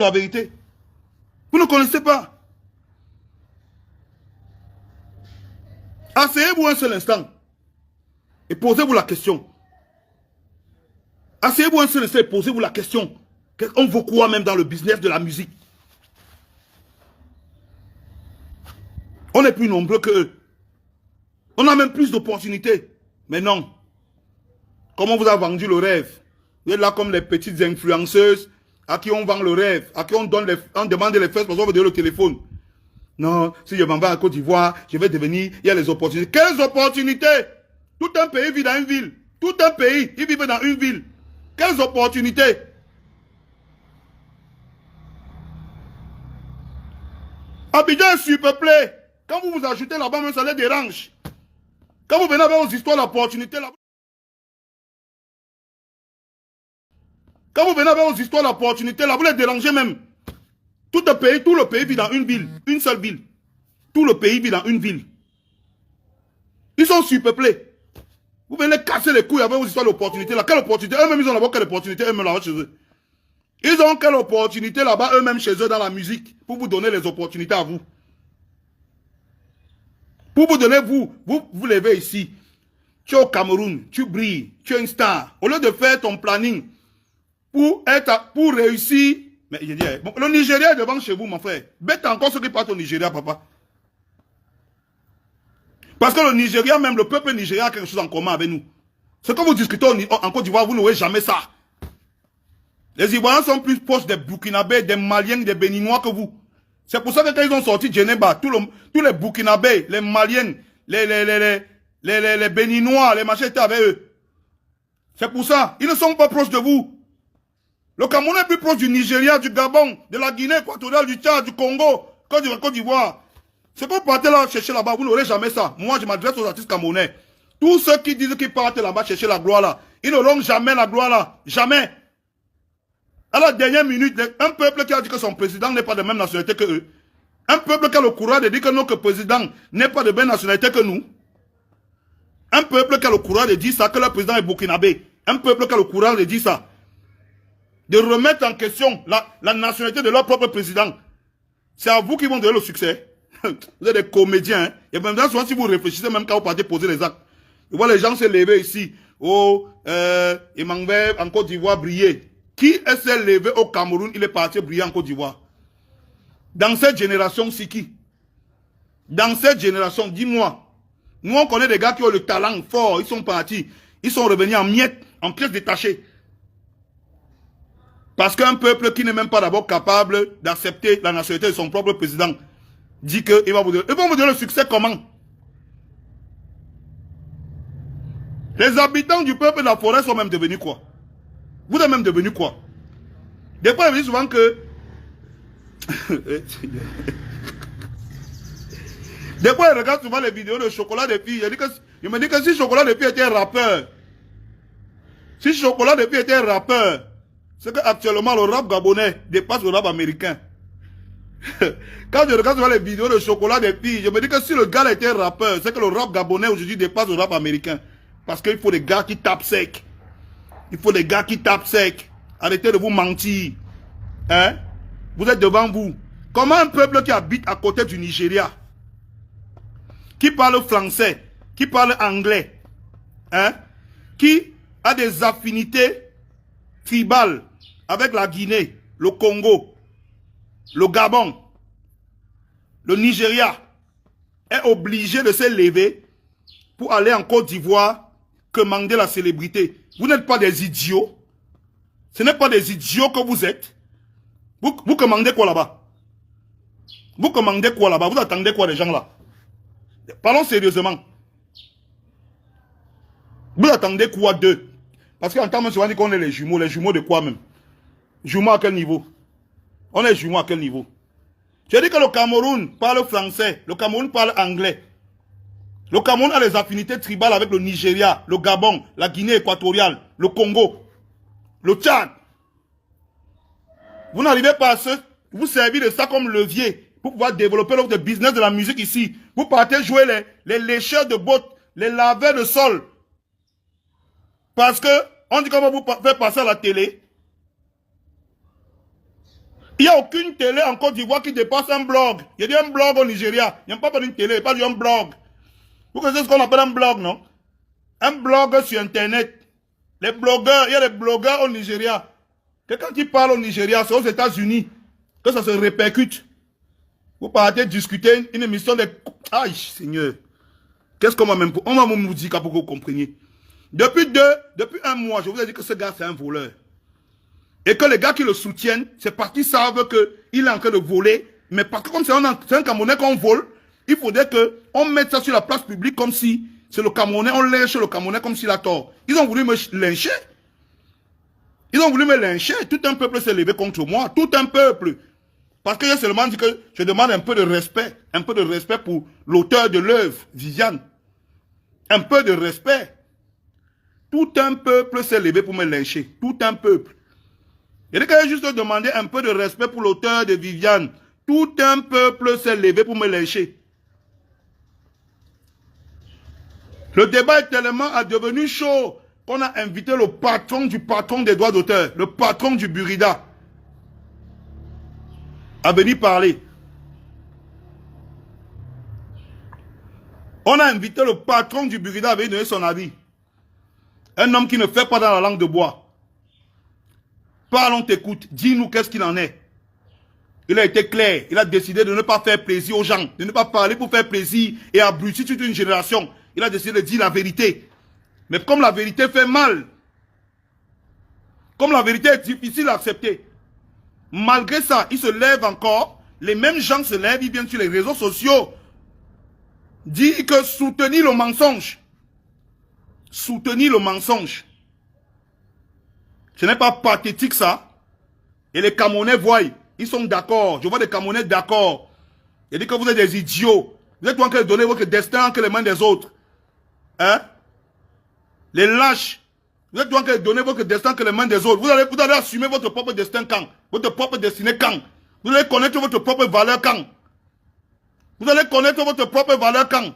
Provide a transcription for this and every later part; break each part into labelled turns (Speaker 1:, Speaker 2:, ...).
Speaker 1: la vérité. Vous ne connaissez pas. Asseyez-vous un seul instant et posez-vous la question. Asseyez-vous un seul instant et posez-vous la question. On vaut quoi même dans le business de la musique? On est plus nombreux qu'eux. On a même plus d'opportunités. Mais non. Comment on vous a vendu le rêve? Vous êtes là comme les petites influenceuses à qui on vend le rêve, à qui on demande les fesses parce qu'on veut donner le téléphone. Non, si je m'en vais à Côte d'Ivoire, je vais devenir, il y a les opportunités. Quelles opportunités? Tout un pays vit dans une ville. Tout un pays, il vit dans une ville. Quelles opportunités? Abidjan est surpeuplé. Quand vous vous ajoutez là-bas, même ça les dérange. Quand vous venez avec vos histoires d'opportunités là-bas, quand vous venez avec vos histoires d'opportunités là, vous les dérangez même. Tout le pays vit dans une ville, une seule ville. Tout le pays vit dans une ville. Ils sont surpeuplés. Vous venez casser les couilles avec vos histoires d'opportunités là. Quelle opportunité? Eux-mêmes, ils ont d'abord quelle opportunité eux-mêmes là-bas chez eux. Ils ont quelle opportunité là-bas eux-mêmes chez eux dans la musique pour vous donner les opportunités à vous. Pour vous donner, vous levez ici. Tu es au Cameroun, tu brilles, tu es une star. Au lieu de faire ton planning pour réussir. Mais je dis, bon, le Nigeria est devant chez vous, mon frère. Bête encore ceux qui partent au Nigeria, papa. Parce que le Nigeria, même le peuple nigérien a quelque chose en commun avec nous. Ce que vous discutez en Côte d'Ivoire, vous n'aurez jamais ça. Les Ivoiriens sont plus proches des Burkinabés, des Maliens, des Béninois que vous. C'est pour ça que quand ils ont sorti Djeneba, tous les Burkinabés, les Maliens, les Béninois, les machins étaient avec eux. C'est pour ça. Ils ne sont pas proches de vous. Le Cameroun est plus proche du Nigeria, du Gabon, de la Guinée équatoriale, du Tchad, du Congo, Côte d'Ivoire. C'est pas partir là chercher là-bas, vous n'aurez jamais ça. Moi, je m'adresse aux artistes camerounais. Tous ceux qui disent qu'ils partent là-bas chercher la gloire là, ils n'auront jamais la gloire là. Jamais. À la dernière minute, un peuple qui a dit que son président n'est pas de même nationalité que eux. Un peuple qui a le courage de dire que notre président n'est pas de même nationalité que nous. Un peuple qui a le courage de dire ça, que le président est burkinabé. Un peuple qui a le courage de dire ça. De remettre en question la nationalité de leur propre président. C'est à vous qui vont donner le succès. Vous êtes des comédiens. Hein? Et même souvent, si vous réfléchissez, même quand vous partez poser les actes, vous voyez les gens se lever ici. Oh, il m'en va en Côte d'Ivoire briller. Qui s'est levé au Cameroun, il est parti briller en Côte d'Ivoire? Dans cette génération, c'est qui? Dans cette génération, dis-moi. Nous, on connaît des gars qui ont le talent fort. Ils sont partis. Ils sont revenus en miettes, en pièces détachées. Parce qu'un peuple qui n'est même pas d'abord capable d'accepter la nationalité de son propre président dit qu'il va vous donner. Ils vont vous donner le succès comment? Les habitants du peuple de la forêt sont même devenus quoi? Vous êtes même devenus quoi? Des fois, je dis souvent que... Des fois, je regarde souvent les vidéos de Chocolat des filles. Je me dis que si Chocolat des filles était un rappeur, si Chocolat des filles était un rappeur, c'est qu'actuellement, le rap gabonais dépasse le rap américain. Quand je regarde souvent les vidéos de Chocolat des filles, je me dis que si le gars était un rappeur, c'est que le rap gabonais aujourd'hui dépasse le rap américain. Parce qu'il faut des gars qui tapent sec. Il faut des gars qui tapent sec. Arrêtez de vous mentir. Hein? Vous êtes devant vous. Comment un peuple qui habite à côté du Nigeria, qui parle français, qui parle anglais, hein, qui a des affinités tribales avec la Guinée, le Congo, le Gabon, le Nigeria, est obligé de se lever pour aller en Côte d'Ivoire commander la célébrité? Vous n'êtes pas des idiots. Ce n'est pas des idiots que vous êtes. Vous commandez quoi là-bas? Vous commandez quoi là-bas? Vous attendez quoi des gens là? Parlons sérieusement. Vous attendez quoi d'eux? Parce qu'en temps, on dit qu'on est les jumeaux. Les jumeaux de quoi même? Jumeaux à quel niveau? On est jumeaux à quel niveau? J'ai dit que le Cameroun parle français. Le Cameroun parle anglais. Le Cameroun a des affinités tribales avec le Nigeria, le Gabon, la Guinée équatoriale, le Congo, le Tchad. Vous n'arrivez pas à vous servir de ça comme levier pour pouvoir développer l'offre de business de la musique ici. Vous partez jouer les lécheurs de bottes, les laveurs de sol. Parce que on dit qu'on va vous faire passer à la télé. Il n'y a aucune télé en Côte d'Ivoire qui dépasse un blog. Il y a dit un blog au Nigeria. Il n'y a pas une télé, il n'y a pas un blog. Vous connaissez ce qu'on appelle un blog, non? Un blog sur Internet. Les blogueurs, il y a des blogueurs au Nigeria. Que quand ils parlent au Nigeria, c'est aux États-Unis que ça se répercute. Vous partez discuter une émission de... Aïe, Seigneur. Qu'est-ce qu'on va même... On va me dire pour que vous compreniez. Depuis un mois, je vous ai dit que ce gars, c'est un voleur. Et que les gars qui le soutiennent, c'est parce qu'ils savent qu'il est en train de voler. Mais parce que comme c'est un Camerounais qu'on vole, il faudrait qu'on mette ça sur la place publique comme si c'est le Camerounais, on lynche le Camerounais comme s'il a tort. Ils ont voulu me lyncher. Ils ont voulu me lyncher. Tout un peuple s'est levé contre moi. Tout un peuple. Parce que j'ai seulement dit que je demande un peu de respect. Un peu de respect pour l'auteur de l'œuvre, Viviane. Un peu de respect. Tout un peuple s'est levé pour me lyncher. Tout un peuple. Il y a juste demander un peu de respect pour l'auteur de Viviane. Tout un peuple s'est levé pour me lyncher. Le débat est tellement devenu chaud qu'on a invité le patron du patron des droits d'auteur, le patron du Burida, à venir parler. On a invité le patron du Burida à venir donner son avis. Un homme qui ne fait pas dans la langue de bois. Parle, on t'écoute. Dis-nous qu'est-ce qu'il en est. Il a été clair. Il a décidé de ne pas faire plaisir aux gens. De ne pas parler pour faire plaisir et abrutir toute une génération. Il a décidé de dire la vérité. Mais comme la vérité fait mal, comme la vérité est difficile à accepter, malgré ça, il se lève encore. Les mêmes gens se lèvent, ils viennent sur les réseaux sociaux. Dire que soutenir le mensonge. Soutenir le mensonge. Ce n'est pas pathétique ça. Et les Camerounais voient, ils sont d'accord. Je vois des Camerounais d'accord. Il dit que vous êtes des idiots. Vous êtes en train de donner votre destin entre les mains des autres. Hein? Les lâches. Vous êtes en train de donner votre destin entre les mains des autres. Vous allez assumer votre propre destin quand? Votre propre destinée quand? Vous allez connaître votre propre valeur quand? Vous allez connaître votre propre valeur quand?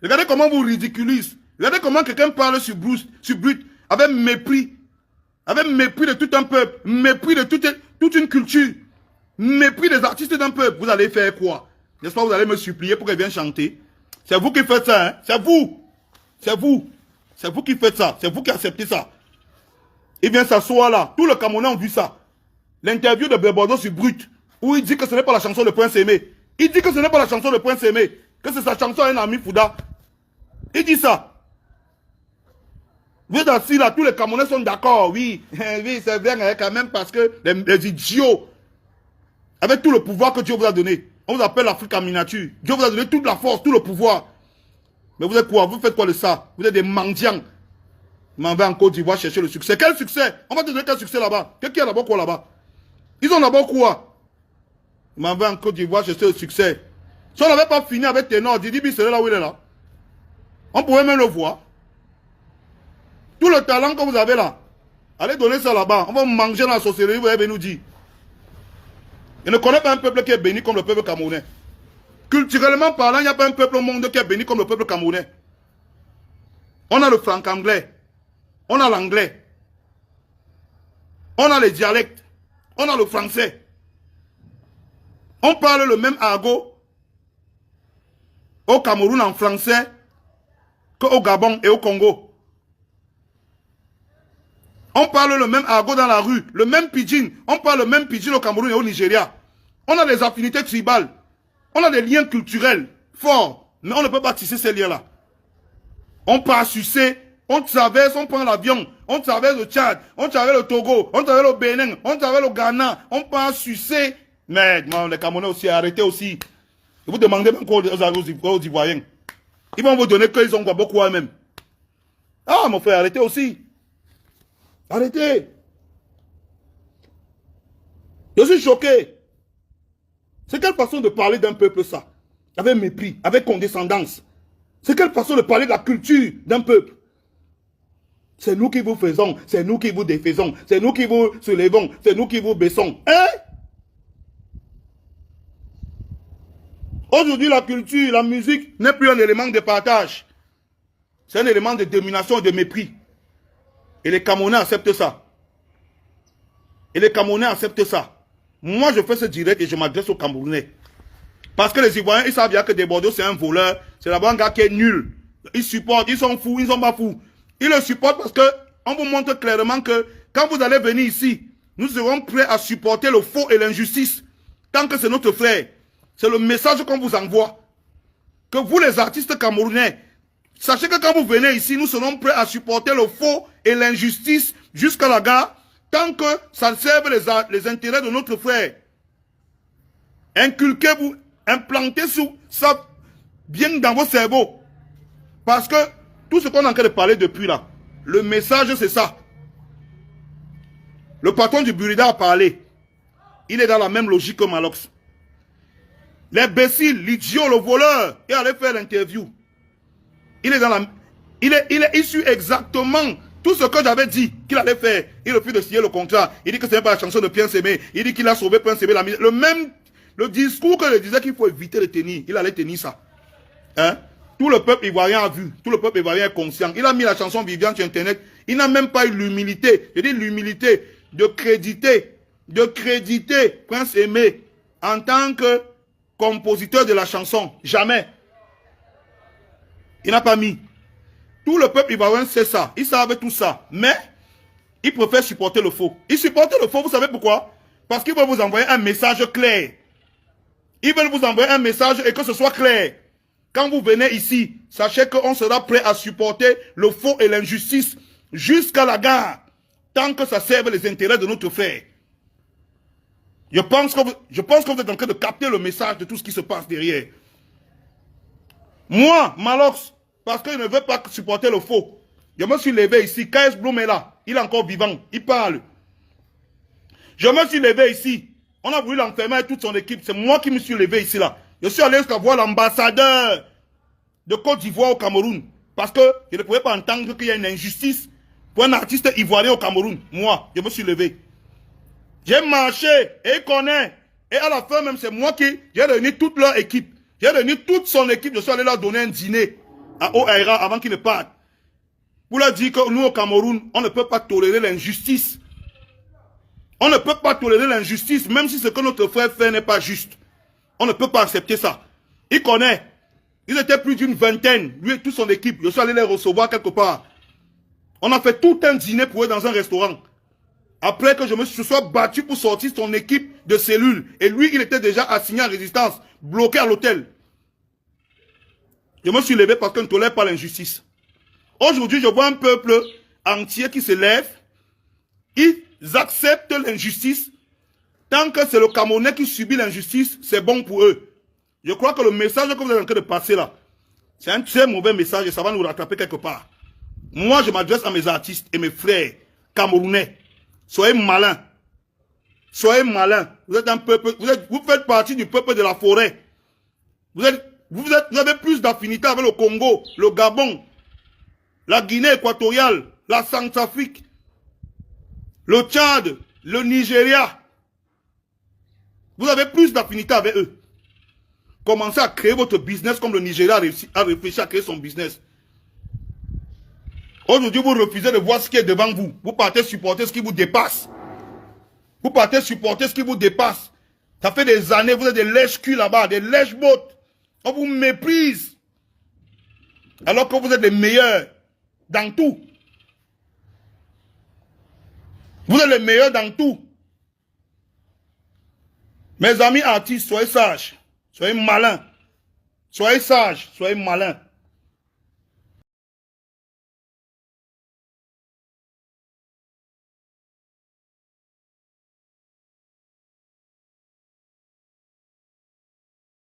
Speaker 1: Regardez comment vous ridiculisez. Regardez comment quelqu'un parle sur Brut, avec mépris. Avec mépris de tout un peuple, mépris de toute une culture, mépris des artistes d'un peuple. Vous allez faire quoi? N'est-ce pas, vous allez me supplier pour qu'elle vienne chanter? C'est vous qui faites ça, hein? C'est vous. C'est vous. C'est vous qui faites ça. C'est vous qui acceptez ça. Il vient s'asseoir là. Tous les Camerounais ont vu ça. L'interview de Bordeaux sur Brut, où il dit que ce n'est pas la chanson de Prince Aimé. Il dit que ce n'est pas la chanson de Prince Aimé, que c'est sa chanson à un ami Fouda. Il dit ça. Vous êtes assis là, tous les Camerounais sont d'accord, oui, oui, c'est vrai, quand même, parce que les idiots, avec tout le pouvoir que Dieu vous a donné, on vous appelle l'Afrique en miniature. Dieu vous a donné toute la force, tout le pouvoir. Mais vous êtes quoi? Vous faites quoi de ça? Vous êtes des mendiants. Vous m'en en Côte d'Ivoire chercher le succès. Quel succès? On va te donner quel succès là-bas? Qu'est-ce qu'il y a d'abord quoi là-bas? Ils ont d'abord quoi? Vous m'en en Côte d'Ivoire chercher le succès. Si on n'avait pas fini avec Ténor, Didi serait là où il est là. On pouvait même le voir. Tout le talent que vous avez là, allez donner ça là-bas. On va manger dans la sorcellerie, vous allez nous dire. Je ne connais pas un peuple qui est béni comme le peuple camerounais. Culturellement parlant, il n'y a pas un peuple au monde qui est béni comme le peuple camerounais. On a le franc-anglais. On a l'anglais. On a les dialectes. On a le français. On parle le même argot au Cameroun en français qu'au Gabon et au Congo. On parle le même argot dans la rue, le même pidgin. On parle le même pidgin au Cameroun et au Nigeria. On a des affinités tribales. On a des liens culturels forts. Mais on ne peut pas tisser ces liens-là. On part sucer, on traverse, on prend l'avion, on traverse le Tchad, on traverse le Togo, on traverse le Bénin, on traverse le Ghana, on part sucer. Mais les Camerounais aussi, arrêtez aussi. Et vous demandez même quoi aux Ivoiriens. Ils vont vous donner qu'ils ont beaucoup eux-mêmes. Ah, mon frère, arrêtez aussi. Arrêtez. Je suis choqué. C'est quelle façon de parler d'un peuple ça? Avec mépris, avec condescendance. C'est quelle façon de parler de la culture d'un peuple? C'est nous qui vous faisons, c'est nous qui vous défaisons, c'est nous qui vous soulevons, c'est nous qui vous baissons. Hein? Aujourd'hui, la culture, la musique n'est plus un élément de partage. C'est un élément de domination et de mépris. Et les Camerounais acceptent ça. Et les Camerounais acceptent ça. Moi, je fais ce direct et je m'adresse aux Camerounais. Parce que les Ivoiriens, ils savent bien que Desbordeaux, c'est un voleur. C'est d'abord un gars qui est nul. Ils supportent, ils sont fous, ils sont pas fous. Ils le supportent parce que on vous montre clairement que quand vous allez venir ici, nous serons prêts à supporter le faux et l'injustice. Tant que c'est notre frère. C'est le message qu'on vous envoie. Que vous, les artistes camerounais, sachez que quand vous venez ici, nous serons prêts à supporter le faux et l'injustice jusqu'à la gare, tant que ça serve les intérêts de notre frère. Inculquez-vous, implantez ça bien dans vos cerveaux. Parce que tout ce qu'on est en train de parler depuis là, le message c'est ça. Le patron du Burida a parlé. Il est dans la même logique que Malox. L'imbécile, l'idiot, le voleur, il allait faire l'interview. Il est dans la... Il est issu exactement tout ce que j'avais dit qu'il allait faire. Il refuse de signer le contrat. Il dit que ce n'est pas la chanson de Pierre Sémé. Il dit qu'il a sauvé Pierre Sémé. Le discours que je disais qu'il faut éviter de tenir. Il allait tenir ça. Hein? Tout le peuple ivoirien a vu. Tout le peuple ivoirien est conscient. Il a mis la chanson Viviane sur Internet. Il n'a même pas eu l'humilité. Je dis l'humilité de créditer Prince Aimé en tant que compositeur de la chanson. Jamais. Il n'a pas mis. Tout le peuple ivoirien sait ça. Ils savent tout ça. Mais, ils préfèrent supporter le faux. Ils supportent le faux, vous savez pourquoi? Parce qu'ils veulent vous envoyer un message clair. Ils veulent vous envoyer un message et que ce soit clair. Quand vous venez ici, sachez qu'on sera prêt à supporter le faux et l'injustice jusqu'à la gare. Tant que ça serve les intérêts de notre frère. Je pense que vous êtes en train de capter le message de tout ce qui se passe derrière. Moi, Malox, parce que je ne veux pas supporter le faux. Je me suis levé ici. KS Bloom est là. Il est encore vivant. Il parle. Je me suis levé ici. On a voulu l'enfermer avec toute son équipe. C'est moi qui me suis levé ici là. Je suis allé jusqu'à voir l'ambassadeur de Côte d'Ivoire au Cameroun. Parce que je ne pouvais pas entendre qu'il y a une injustice pour un artiste ivoirien au Cameroun. Moi, je me suis levé. J'ai marché et il connaît. Et à la fin même, c'est moi qui j'ai réuni toute leur équipe. J'ai réuni toute son équipe. Je suis allé leur donner un dîner à OAIRA avant qu'ils ne partent. Pour leur dire que nous au Cameroun, on ne peut pas tolérer l'injustice. On ne peut pas tolérer l'injustice, même si ce que notre frère fait n'est pas juste. On ne peut pas accepter ça. Il connaît. Ils étaient plus d'une vingtaine, lui et toute son équipe. Je suis allé les recevoir quelque part. On a fait tout un dîner pour eux dans un restaurant. Après que je me sois battu pour sortir son équipe de cellules. Et lui, il était déjà assigné en résistance, bloqué à l'hôtel. Je me suis levé parce qu'on ne tolère pas l'injustice. Aujourd'hui, je vois un peuple entier qui se lève. Ils acceptent l'injustice. Tant que c'est le Camerounais qui subit l'injustice, c'est bon pour eux. Je crois que le message que vous êtes en train de passer là, c'est un très mauvais message et ça va nous rattraper quelque part. Moi, je m'adresse à mes artistes et mes frères camerounais. Soyez malins. Soyez malins. Vous êtes un peuple, vous faites partie du peuple de la forêt. Vous avez plus d'affinité avec le Congo, le Gabon, la Guinée équatoriale, la Centrafrique, le Tchad, le Nigeria. Vous avez plus d'affinité avec eux. Commencez à créer votre business comme le Nigeria a réfléchi à créer son business. Aujourd'hui, vous refusez de voir ce qui est devant vous. Vous partez supporter ce qui vous dépasse. Vous partez supporter ce qui vous dépasse. Ça fait des années, vous êtes des lèches-culs là-bas, des lèches-bottes. On vous méprise. Alors que vous êtes les meilleurs dans tout. Vous êtes les meilleurs dans tout. Mes amis artistes, soyez sages. Soyez malins. Soyez sages, soyez malins.